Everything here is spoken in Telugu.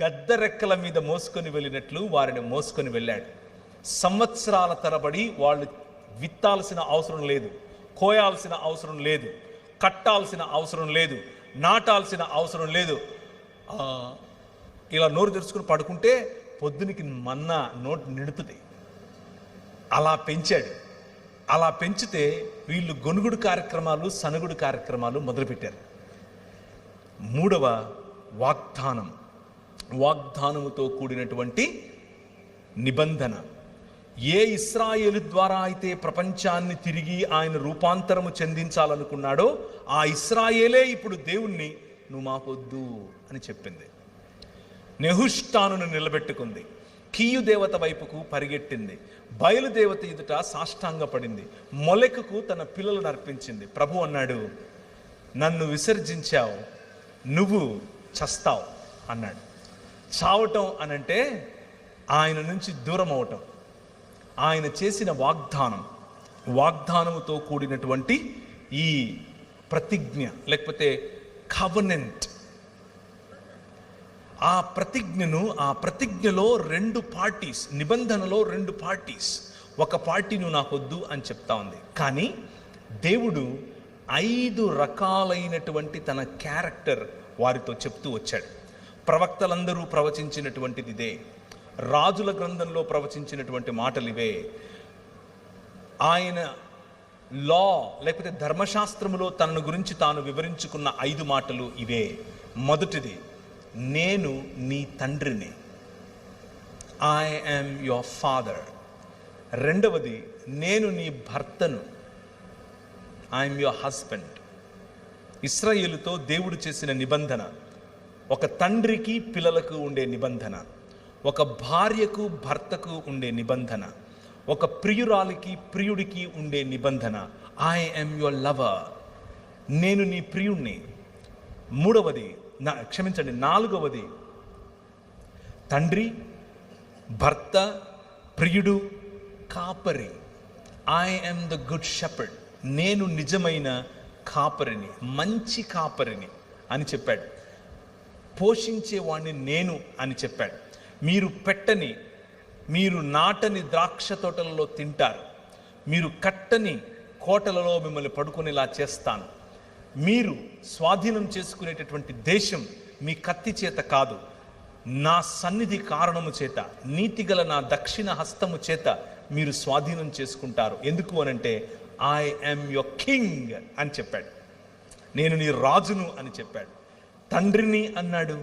గద్దరెక్కల మీద మోసుకొని వెళ్ళినట్లు వారిని మోసుకొని వెళ్ళాడు. సంవత్సరాల తరబడి వాళ్ళు విత్తాల్సిన అవసరం లేదు, కోయాల్సిన అవసరం లేదు, కట్టాల్సిన అవసరం లేదు, నాటాల్సిన అవసరం లేదు. ఇలా నోరు తెరుచుకుని పడుకుంటే పొద్దునికి మన్నా నోటి నిడుతుంది. అలా పెంచాడు. అలా పెంచితే వీళ్ళు గొనుగుడు కార్యక్రమాలు, సనుగుడు కార్యక్రమాలు మొదలుపెట్టారు. మూడవ వాగ్దానం, వాగ్దానముతో కూడినటువంటి నిబంధన. ఏ ఇశ్రాయేలు ద్వారా అయితే ప్రపంచాన్ని తిరిగి ఆయన రూపాంతరము చెందించాలనుకున్నాడో ఆ ఇశ్రాయేలే ఇప్పుడు దేవుణ్ణి నువ్వు మాకొద్దు అని చెప్పింది. నెహుష్టానును నిలబెట్టుకుంది, కీయు దేవత వైపుకు పరిగెట్టింది, బయలుదేవత ఎదుట సాష్టాంగపడింది, మొలెకుకు తన పిల్లలను అర్పించింది. ప్రభు అన్నాడు, నన్ను విసర్జించావు, నువ్వు చస్తావు అన్నాడు. చావటం అనంటే ఆయన నుంచి దూరం అవటం. ఆయన చేసిన వాగ్దానముతో కూడినటువంటి ఈ ప్రతిజ్ఞ లేకపోతే కవెనెంట్, ఆ ప్రతిజ్ఞలో రెండు పార్టీస్, నిబంధనలో రెండు పార్టీస్. ఒక పార్టీ నువ్వు నాకొద్దు అని చెప్తా ఉంది, కానీ దేవుడు 5 రకాలైనటువంటి తన క్యారెక్టర్ వారితో చెప్తూ వచ్చాడు. ప్రవక్తలందరూ ప్రవచించినటువంటిది ఇదే, రాజుల గ్రంథంలో ప్రవచించినటువంటి మాటలు ఇవే, ఆయన లా లేకపోతే ధర్మశాస్త్రములో తనను గురించి తాను వివరించుకున్న 5 మాటలు ఇవే. మొదటిది, నేను నీ తండ్రిని, ఐ యామ్ యువర్ ఫాదర్. రెండవది, నేను నీ భర్తను, ఐఎమ్ యువర్ హస్బెండ్. ఇశ్రాయేలుతో దేవుడు చేసిన నిబంధన, ఒక తండ్రికి పిల్లలకు ఉండే నిబంధన, ఒక భార్యకు భర్తకు ఉండే నిబంధన, ఒక ప్రియురాలికి ప్రియుడికి ఉండే నిబంధన, ఐ యామ్ యువర్ లవర్, నేను నీ ప్రియుణ్ణి. నాలుగవది, తండ్రి, భర్త, ప్రియుడు, కాపరి, I am the good shepherd, నేను నిజమైన కాపరిని, మంచి కాపరిని అని చెప్పాడు. పోషించేవాడిని నేను అని చెప్పాడు. మీరు నాటని ద్రాక్ష తోటలలో తింటారు, మీరు కట్టని కోటలలో మిమ్మల్ని పడుకునేలా చేస్తాను, మీరు స్వాధీనం చేసుకునేటటువంటి దేశం మీ కత్తి చేత కాదు, నా సన్నిధి కారణము చేత, నీతిగల నా దక్షిణ హస్తము చేత మీరు స్వాధీనం చేసుకుంటారు. ఎందుకు అనంటే ఐ యామ్ యువర్ కింగ్ అని చెప్పాడు. నేను నీ రాజును అని చెప్పాడు. తండ్రిని అన్నాడు,